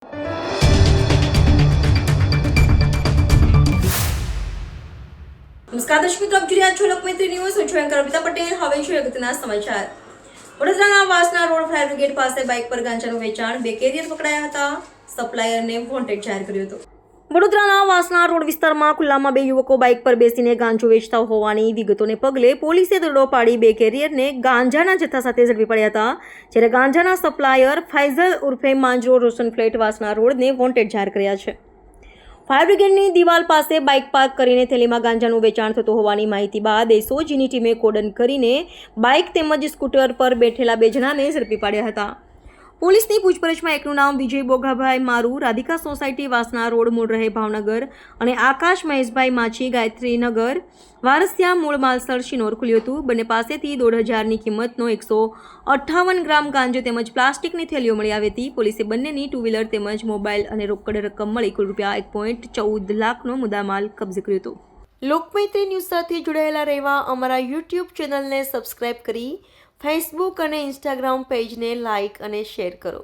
નમસ્કાર દર્શક મિત્રો, આપ જોઈ રહ્યા છો લોકમૈત્રી ન્યૂઝ. હું છું એન્કર અમિતા પટેલ. હવે જોઈએ અગત્યના સમાચાર. વડોદરાના વાસના રોડ ફાયર બ્રિગેડ પાસે બાઇક પર ગાંજાનું વેચાણ, 2 કેરિયર પકડાયા હતા. સપ્લાયરને વોન્ટેડ જાહેર કર્યો હતો. વડોદરાના વાસના રોડ વિસ્તારમાં ખુલ્લામાં 2 યુવકો બાઇક પર બેસીને ગાંજો વેચતા હોવાની વિગતોને પગલે પોલીસે દરોડો પાડી 2 કેરિયરને ગાંજાના જથ્થા સાથે ઝડપી પડ્યા હતા. જ્યારે ગાંજાના સપ્લાયર ફૈઝલ ઉર્ફે માંજરો રોશન ફ્લેટ વાસના રોડને વોન્ટેડ જાહેર કર્યા છે. ફાયર બ્રિગેડની દિવાલ પાસે બાઇક પાર્ક કરીને થેલીમાં ગાંજાનું વેચાણ થતું હોવાની માહિતી બાદ એસઓજીની ટીમે કોડન કરીને બાઇક તેમજ સ્કૂટર પર બેઠેલા 2 જણાને ઝડપી પાડ્યા હતા. પોલીસની પૂછપરછમાં એકનું નામ વિજય બોગાભાઈ મારુ, રાધિકા સોસાયટી વાસના રોડ, મૂળ રહે ભાવનગર, અને આકાશ મહેશભાઈ માછી, ગાયત્રીનગર, વારસિયા, મૂળ માલસર, શિનોર ખુલ્યું હતું. બંને પાસેથી 1,500,000ની કિંમતનો 158 ગ્રામ ગાંજો તેમજ પ્લાસ્ટિકની થેલીઓ મળી આવી હતી. પોલીસે બંનેની 2 વ્હીલર તેમજ મોબાઈલ અને રોકડ રકમ મળી કુલ ₹1.14 લાખનો મુદ્દામાલ કબજે કર્યો હતો. લોકમૈત્રી ન્યૂઝ સાથે જોડાયેલા રહેવા અમારા યુટ્યુબ ચેનલને સબસ્ક્રાઇબ કરી ફેસબુક અને ઇન્સ્ટાગ્રામ પેજને લાઇક અને શેર કરો.